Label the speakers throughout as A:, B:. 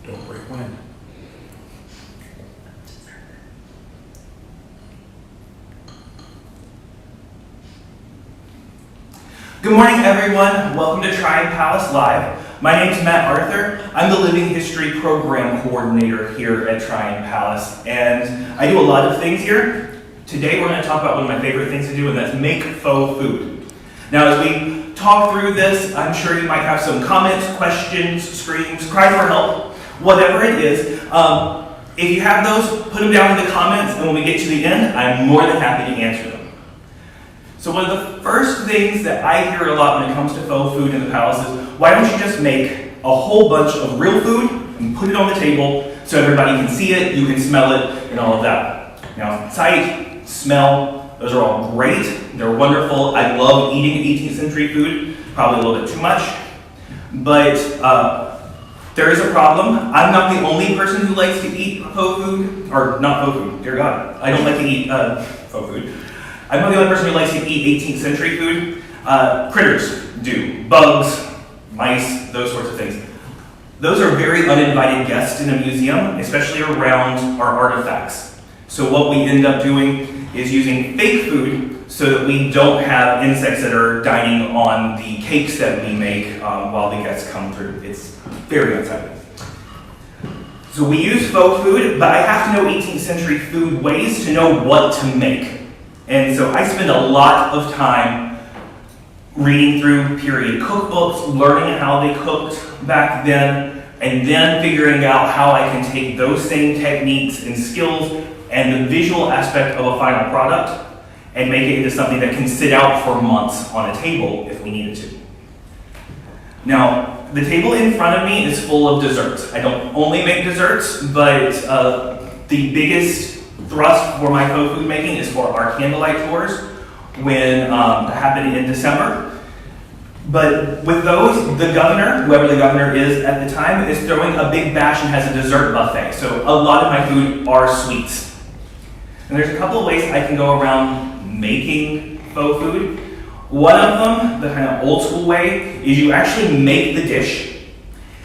A: Don't break wind.
B: Good morning, everyone. Welcome to Trying Palace Live. My name is Matt Arthur. I'm the Living History Program Coordinator here at Trying Palace, and I do a lot of things here. Today, we're going to talk about one of my favorite things to do, and that's make faux food. Now, as we talk through this, I'm sure you might have some comments, questions, screams, cry for help, whatever it is. If you have those, put them down in the comments, and when we get to the end, I'm more than happy to answer them. So one of the first things that I hear a lot when it comes to faux food in the palace is, why don't you just make a whole bunch of real food and put it on the table so everybody can see it, you can smell it, and all of that. Now, sight, smell, those are all great. They're wonderful. I love eating 18th century food, probably a little bit too much. But there is a problem. I'm not the only person who likes to eat faux food, or not faux food, dear God. I don't like to eat faux food. I'm not the only person who likes to eat 18th century food. Critters do. Bugs, mice, those sorts of things. Those are very uninvited guests in a museum, especially around our artifacts. So what we end up doing is using fake food so that we don't have insects that are dining on the cakes that we make while the guests come through. It's very unsightly. So we use faux food, but I have to know 18th century food ways to know what to make. And so I spend a lot of time reading through period cookbooks, learning how they cooked back then, and then figuring out how I can take those same techniques and skills and the visual aspect of a final product and make it into something that can sit out for months on a table if we needed to. Now, the table in front of me is full of desserts. I don't only make desserts, but the biggest thrust for my faux food making is for our candlelight tours when that happened in December. But with those, the governor, whoever the governor is at the time, is throwing a big bash and has a dessert buffet. So a lot of my food are sweets. And there's a couple of ways I can go around making faux food. One of them, the kind of old school way, is you actually make the dish,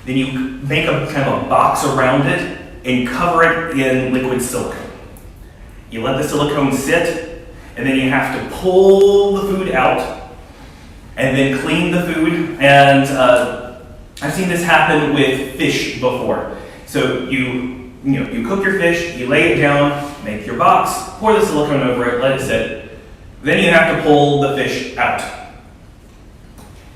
B: then you make a kind of a box around it and cover it in liquid silicone. You let the silicone sit, and then you have to pull the food out, and then clean the food. And I've seen this happen with fish before. So you cook your fish, you lay it down, make your box, pour the silicone over it, let it sit. Then you have to pull the fish out.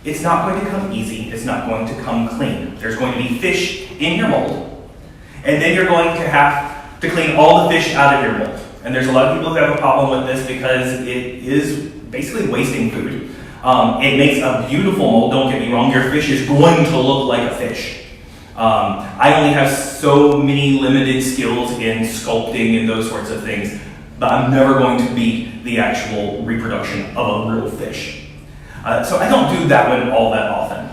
B: It's not going to come easy. It's not going to come clean. There's going to be fish in your mold, and then you're going to have to clean all the fish out of your mold. And there's a lot of people who have a problem with this because it is basically wasting food. It makes a beautiful mold, don't get me wrong. Your fish is going to look like a fish. I only have so many limited skills in sculpting and those sorts of things, but I'm never going to beat the actual reproduction of a real fish. So I don't do that one all that often.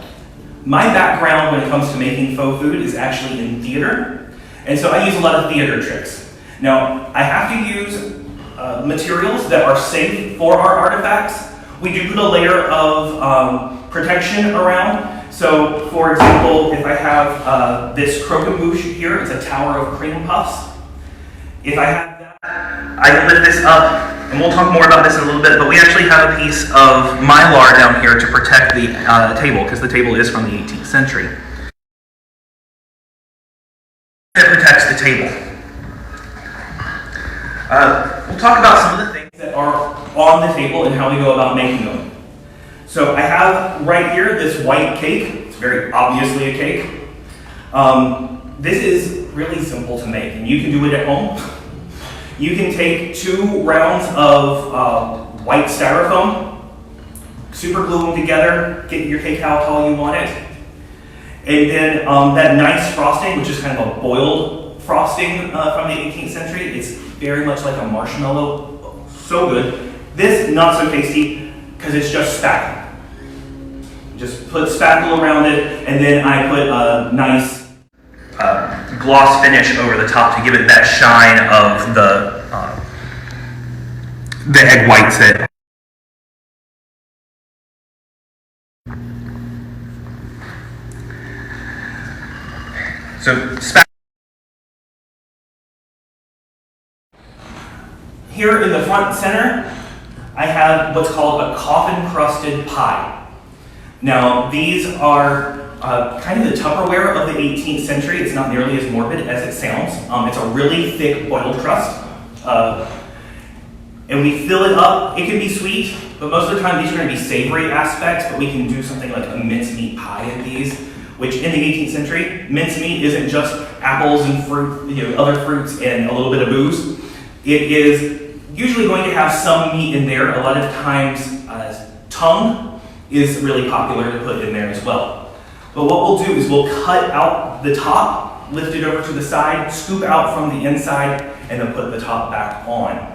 B: My background when it comes to making faux food is actually in theater, and so I use a lot of theater tricks. Now, I have to use materials that are safe for our artifacts. We do put a layer of protection around. So, for example, if I have this Croquembouche here, it's a tower of cream puffs. If I have that, I lift this up, and we'll talk more about this in a little bit, but we actually have a piece of mylar down here to protect the table, because the table is from the 18th century. It protects the table. We'll talk about some of the things that are on the table and how we go about making them. So I have right here this white cake. It's very obviously a cake. This is really simple to make, and you can do it at home. You can take 2 rounds of white styrofoam, super glue them together, get your cake how you want it, and then that nice frosting, which is kind of a boiled frosting from the 18th century. It's very much like a marshmallow, so good. This, not so tasty, because it's just spackle. Just put spackle around it, and then I put a nice gloss finish over the top to give it that shine of the egg whites that. So spackle. Here in the front center, I have what's called a coffin-crusted pie. Now, these are kind of the Tupperware of the 18th century. It's not nearly as morbid as it sounds. It's a really thick boiled crust. And we fill it up. It can be sweet, but most of the time these are going to be savory aspects, but we can do something like a mincemeat pie in these, which in the 18th century, mincemeat isn't just apples and fruit, other fruits and a little bit of booze. It is usually going to have some meat in there. A lot of times tongue is really popular to put in there as well. But what we'll do is we'll cut out the top, lift it over to the side, scoop out from the inside, and then put the top back on.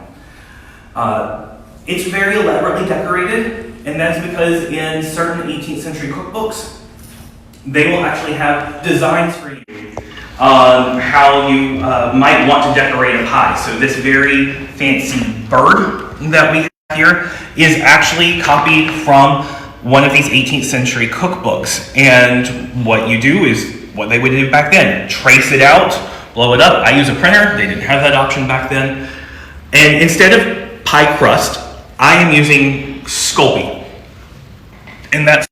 B: It's very elaborately decorated, and that's because in certain 18th century cookbooks, they will actually have designs for you on how you might want to decorate a pie. So this very fancy bird that we have here is actually copied from one of these 18th century cookbooks. And what you do is what they would do back then. Trace it out, blow it up. I use a printer. They didn't have that option back then. And instead of pie crust, I am using Sculpey. And that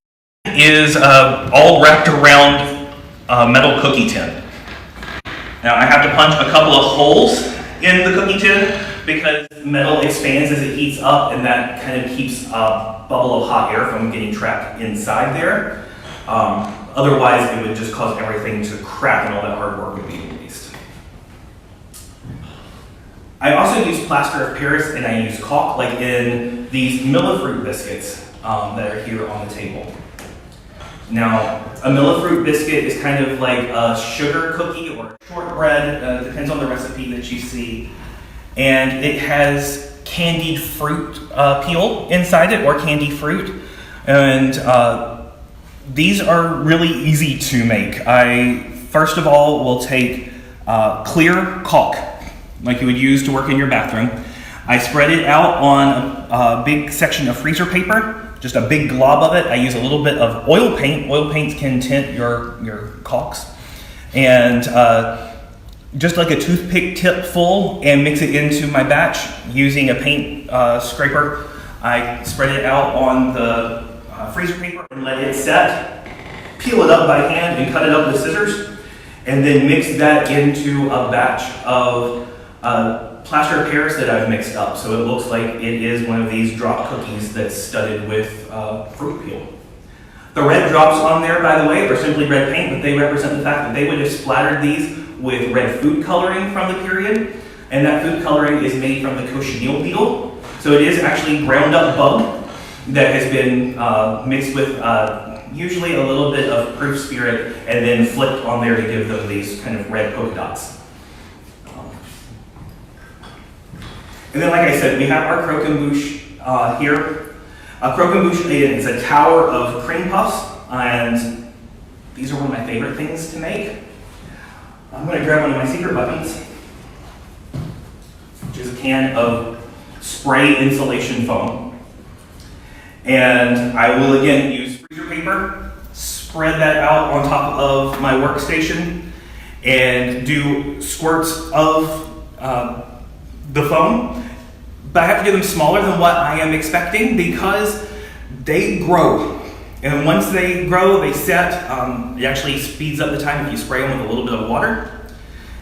B: is all wrapped around a metal cookie tin. Now I have to punch a couple of holes in the cookie tin because metal expands as it heats up, and that kind of keeps a bubble of hot air from getting trapped inside there. Otherwise, it would just cause everything to crack and all that hard work would be waste. I also use plaster of Paris and I use caulk, like in these Fruit biscuits that are here on the table. Now, a Fruit biscuit is kind of like a sugar cookie or shortbread, depends on the recipe that you see. And it has candied fruit peel inside it, or candy fruit. And these are really easy to make. I, first of all, will take clear caulk, like you would use to work in your bathroom. I spread it out on a big section of freezer paper, just a big glob of it. I use a little bit of oil paint. Oil paints can tint your caulks. And just like a toothpick tip full, and mix it into my batch using a paint scraper. I spread it out on the freezer paper and let it set. Peel it up by hand and cut it up with scissors. And then mix that into a batch of plaster of Paris that I've mixed up, so it looks like it is one of these drop cookies that's studded with fruit peel. The red drops on there, by the way, are simply red paint, but they represent the fact that they would have splattered these with red food coloring from the period, and that food coloring is made from the cochineal beetle. So it is actually ground up bug that has been mixed with usually a little bit of proof spirit and then flipped on there to give them these kind of red polka dots. And then, like I said, we have our croquembouche here. A croquembouche is a tower of cream puffs, and these are one of my favorite things to make. I'm going to grab one of my secret weapons, which is a can of spray insulation foam. And I will again use freezer paper, spread that out on top of my workstation, and do squirts of the foam. But I have to do them smaller than what I am expecting because they grow. And once they grow, they set. It actually speeds up the time if you spray them with a little bit of water.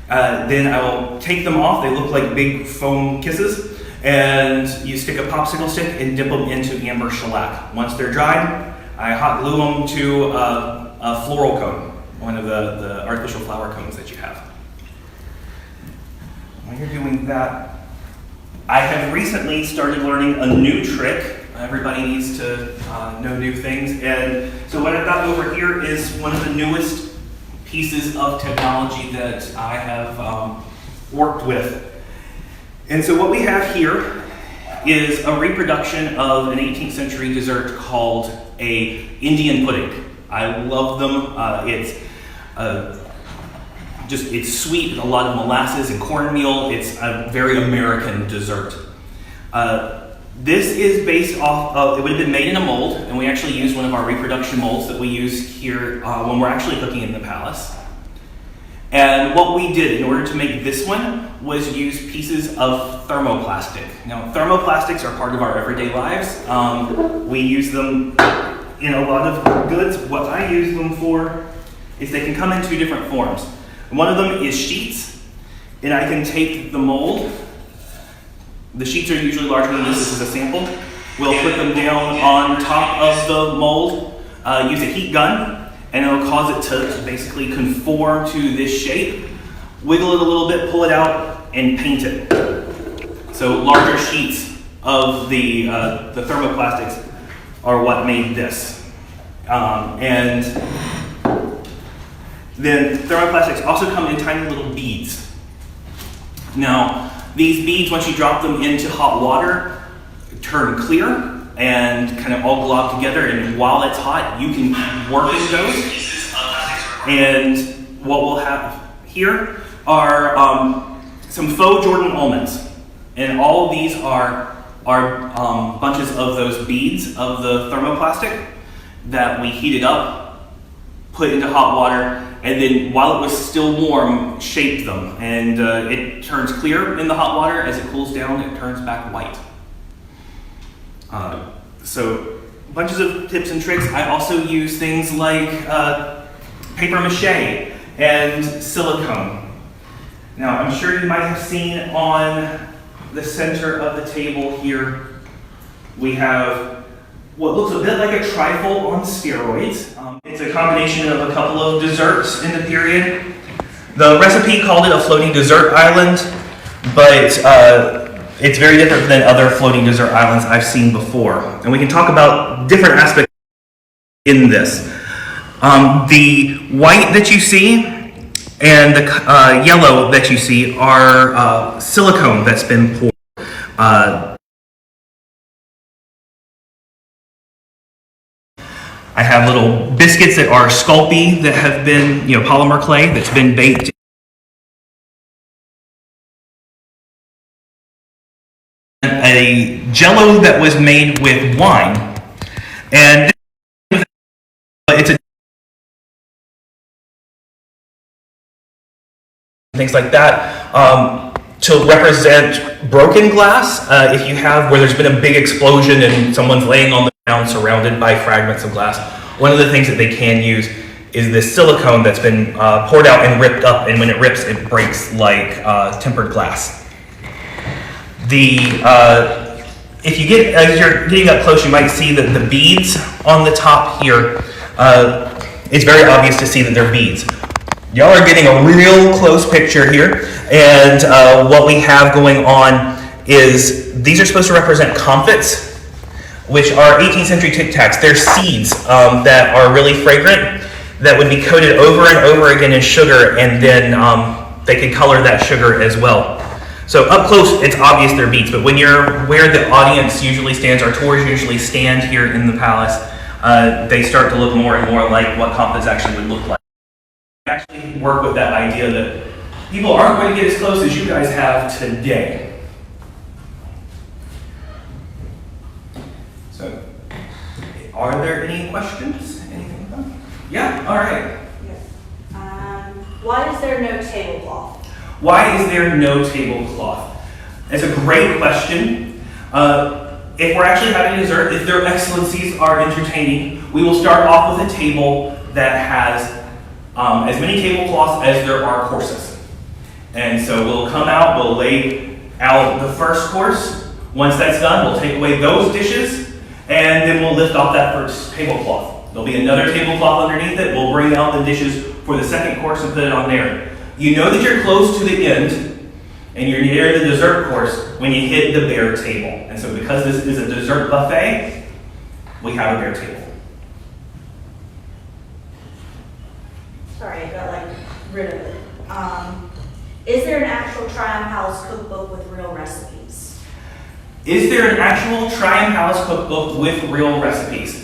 B: Then I will take them off. They look like big foam kisses. And you stick a popsicle stick and dip them into amber shellac. Once they're dried, I hot glue them to a floral cone, one of the artificial flower cones that you have. When you're doing that, I have recently started learning a new trick. Everybody needs to know new things. And so what I've got over here is one of the newest pieces of technology that I have worked with. And so what we have here is a reproduction of an 18th century dessert called a Indian pudding. I love them. It's sweet with a lot of molasses and cornmeal. It's a very American dessert. This is based off of, it would have been made in a mold, and we actually use one of our reproduction molds that we use here when we're actually cooking in the palace. And what we did in order to make this one was use pieces of thermoplastic. Now, thermoplastics are part of our everyday lives. We use them in a lot of goods. What I use them for is they can come in two different forms. One of them is sheets, and I can take the mold. The sheets are usually larger than this. This is a sample. We'll put them down on top of the mold, use a heat gun, and it'll cause it to basically conform to this shape. Wiggle it a little bit, pull it out, and paint it. So larger sheets of the thermoplastics are what made this. And then thermoplastics also come in tiny little beads. Now, these beads, once you drop them into hot water, turn clear and kind of all glob together, and while it's hot, you can work in those. And what we'll have here are some faux Jordan almonds. And all of these are bunches of those beads of the thermoplastic that we heated up, put into hot water, and then while it was still warm, shaped them. And it turns clear in the hot water. As it cools down, it turns back white. So bunches of tips and tricks. I also use things like paper mache and silicone. Now, I'm sure you might have seen on the center of the table here, we have what looks a bit like a trifle on steroids. It's a combination of a couple of desserts in the period. The recipe called it a floating dessert island, but it's very different than other floating dessert islands I've seen before. And we can talk about different aspects in this. The white that you see and the yellow that you see are silicone that's been poured. I have little biscuits that are Sculpey that have been, polymer clay that's been baked. A jello that was made with wine, and it's a things like that to represent broken glass. If you have where there's been a big explosion and someone's laying on the ground surrounded by fragments of glass, one of the things that they can use is this silicone that's been poured out and ripped up, and when it rips, it breaks like tempered glass. If you get, as you're getting up close, you might see that the beads on the top here, it's very obvious to see that they're beads. Y'all are getting a real close picture here, and what we have going on is these are supposed to represent comfits, which are 18th century Tic Tacs. They're seeds that are really fragrant that would be coated over and over again in sugar, and then they can color that sugar as well. So up close, it's obvious they're beads, but when you're where the audience usually stands, our tours usually stand here in the palace, they start to look more and more like what comfits actually would look like. We actually work with that idea that people aren't going to get as close as you guys have today. So, are there any questions? Anything about? Yeah, all right.
A: Yes. Why is there no tablecloth?
B: Why is there no tablecloth? It's a great question. If we're actually having dessert, if their excellencies are entertaining, we will start off with a table that has as many tablecloths as there are courses. And so we'll come out, we'll lay out the first course. Once that's done, we'll take away those dishes, and then we'll lift off that first tablecloth. There'll be another tablecloth underneath it. We'll bring out the dishes for the second course and put it on there. You know that you're close to the end, and you're near the dessert course when you hit the bare table. And so because this is a dessert buffet, we have a bare table.
A: Sorry, I got rid of it. Is there an actual Triumph Palace cookbook with real recipes?
B: Is there an actual Triumph Palace cookbook with real recipes?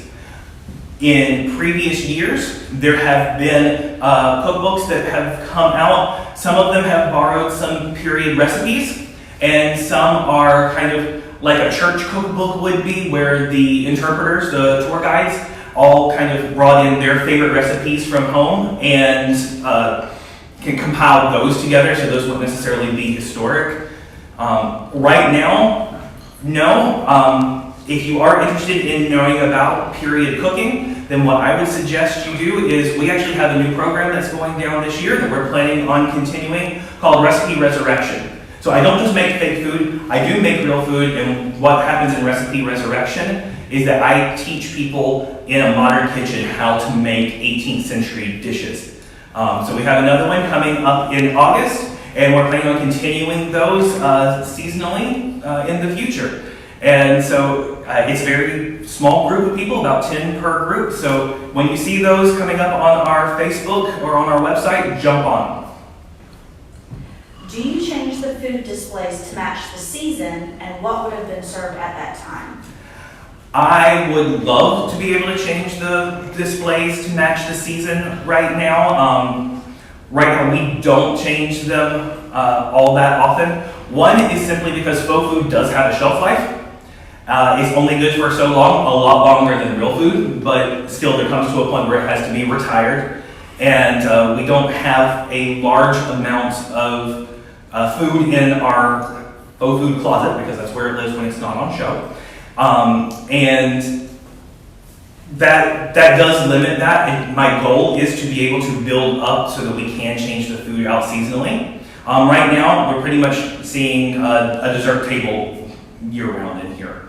B: In previous years, there have been cookbooks that have come out. Some of them have borrowed some period recipes, and some are kind of like a church cookbook would be, where the interpreters, the tour guides, all kind of brought in their favorite recipes from home and can compile those together, so those wouldn't necessarily be historic. Right now, no. If you are interested in knowing about period cooking, then what I would suggest you do is we actually have a new program that's going down this year that we're planning on continuing called Recipe Resurrection. So I don't just make fake food, I do make real food, and what happens in Recipe Resurrection is that I teach people in a modern kitchen how to make 18th century dishes. So we have another one coming up in August, and we're planning on continuing those seasonally in the future. And so it's a very small group of people, about 10 per group. So when you see those coming up on our Facebook or on our website, jump on.
A: Do you change the food displays to match the season, and what would have been served at that time?
B: I would love to be able to change the displays to match the season right now. Right now we don't change them all that often. One is simply because faux food does have a shelf life. It's only good for so long, a lot longer than real food, but still there comes to a point where it has to be retired. And we don't have a large amount of food in our faux food closet because that's where it lives when it's not on show. And that does limit that. And my goal is to be able to build up so that we can change the food out seasonally. Right now, we're pretty much seeing a dessert table year-round in here.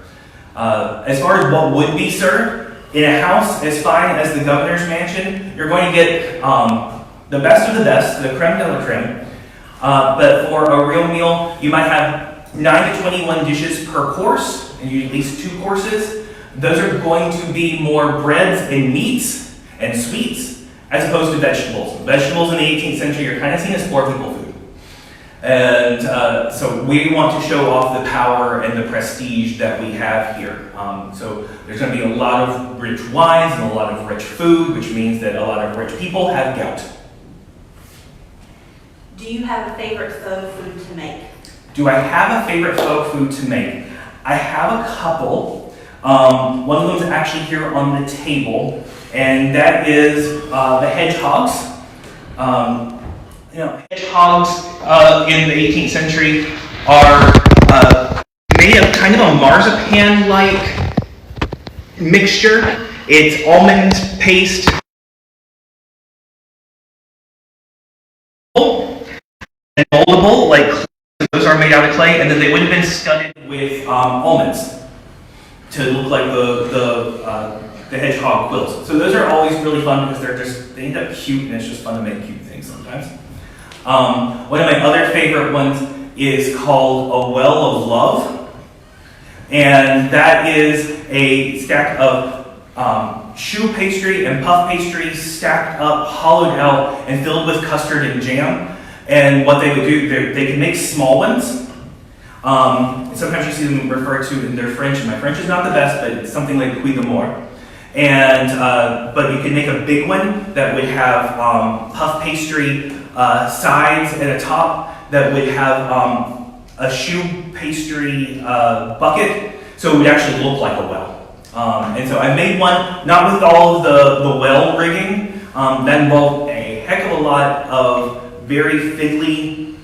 B: As far as what would be served, in a house as fine as the governor's mansion, you're going to get the best of the best, the creme de la creme. But for a real meal, you might have 9 to 21 dishes per course, and you at least 2 courses. Those are going to be more breads and meats and sweets, as opposed to vegetables. Vegetables in the 18th century are kind of seen as poor people food. And so we want to show off the power and the prestige that we have here. So there's going to be a lot of rich wines and a lot of rich food, which means that a lot of rich people have gout.
A: Do you have a favorite faux food to make?
B: Do I have a favorite faux food to make? I have a couple. One of them is actually here on the table, and that is the hedgehogs. Hedgehogs in the 18th century are made of kind of a marzipan-like mixture. It's almond paste and moldable, like those are made out of clay, and then they would have been studded with almonds to look like the hedgehog quills. So those are always really fun because they end up cute, and it's just fun to make cute things sometimes. One of my other favorite ones is called A Well of Love, and that is a stack of choux pastry and puff pastry stacked up, hollowed out, and filled with custard and jam. And what they would do, they can make small ones. And sometimes you see them referred to in their French, and my French is not the best, but it's something like Puy de Mort. And but you can make a big one that would have puff pastry sides and a top that would have a choux pastry bucket, so it would actually look like a well. And so I made one, not with all of the well rigging, that involved a heck of a lot of very fiddly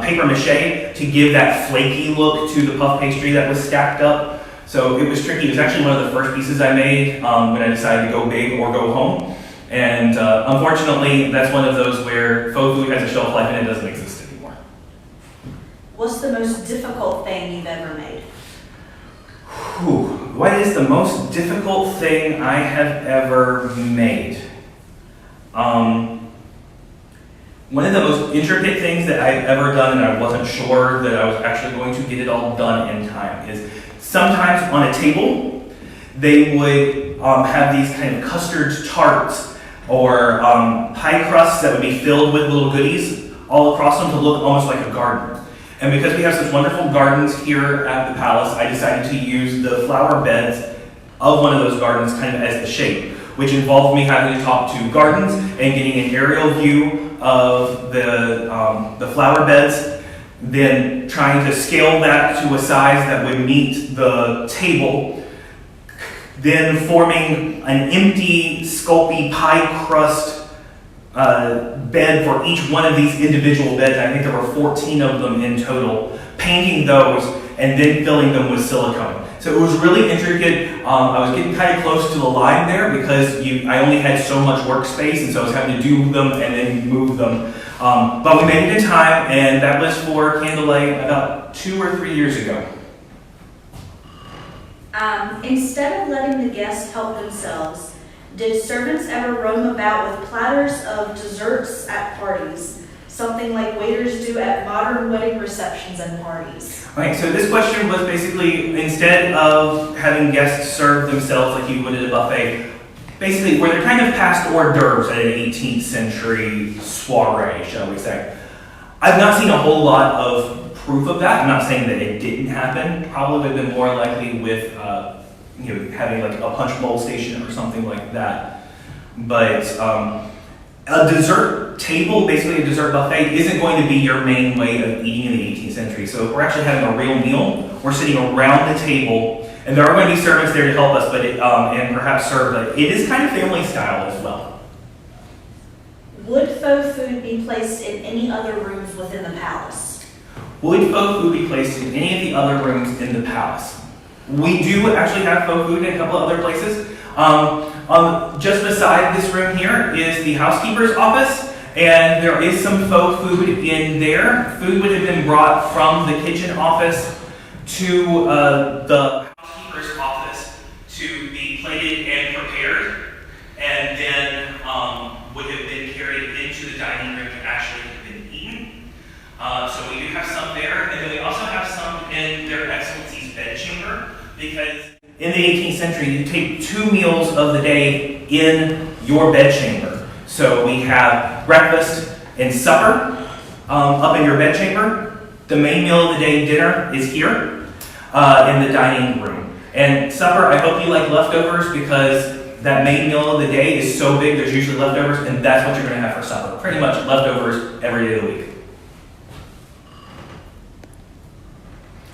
B: paper mache to give that flaky look to the puff pastry that was stacked up. So it was tricky. It was actually one of the first pieces I made when I decided to go big or go home. And unfortunately, that's one of those where faux food has a shelf life and it doesn't exist anymore.
A: What's the most difficult thing you've ever made?
B: What is the most difficult thing I have ever made? One of the most intricate things that I've ever done, and I wasn't sure that I was actually going to get it all done in time, is sometimes on a table, they would have these kind of custard tarts or pie crusts that would be filled with little goodies all across them to look almost like a garden. And because we have such wonderful gardens here at the palace, I decided to use the flower beds of one of those gardens kind of as the shape, which involved me having to talk to gardens and getting an aerial view of the flower beds, then trying to scale that to a size that would meet the table, then forming an empty, sculpey pie crust bed for each one of these individual beds. I think there were 14 of them in total, painting those and then filling them with silicone. So it was really intricate. I was getting kind of close to the line there because I only had so much workspace, and so I was having to do them and then move them. But we made it in time, and that was for candlelight about 2 or 3 years ago.
A: Instead of letting the guests help themselves, did servants ever roam about with platters of desserts at parties? Something like waiters do at modern wedding receptions and parties.
B: Okay, so this question was basically, instead of having guests serve themselves like you would at a buffet, basically where they're kind of past hors d'oeuvres at an 18th century soiree, shall we say. I've not seen a whole lot of proof of that. I'm not saying that it didn't happen. Probably would have been more likely with having like a punch bowl station or something like that. But a dessert table, basically a dessert buffet, isn't going to be your main way of eating in the 18th century. So if we're actually having a real meal, we're sitting around the table, and there are going to be servants there to help us, but and perhaps serve. But it is kind of family style as well.
A: Would faux food be placed in any other rooms within the palace?
B: Would faux food be placed in any of the other rooms in the palace? We do actually have faux food in a couple of other places. Just beside this room here is the housekeeper's office, and there is some faux food in there. Food would have been brought from the kitchen office to the housekeeper's office to be plated and prepared, and then would have been carried into the dining room to actually have been eaten. So we do have some there, and then we also have some in their Excellency's bedchamber, because in the 18th century, you take 2 meals of the day in your bedchamber. So we have breakfast and supper up in your bedchamber. The main meal of the day, dinner, is here in the dining room. And supper, I hope you like leftovers, because that main meal of the day is so big, there's usually leftovers, and that's what you're going to have for supper. Pretty much leftovers every day of the week.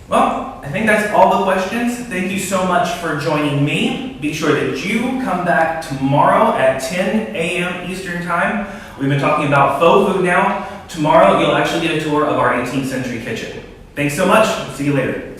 B: Well, I think that's all the questions. Thank you so much for joining me. Be sure that you come back tomorrow at 10 a.m. Eastern Time. We've been talking about faux food now. Tomorrow, you'll actually get a tour of our 18th century kitchen. Thanks so much. See you later.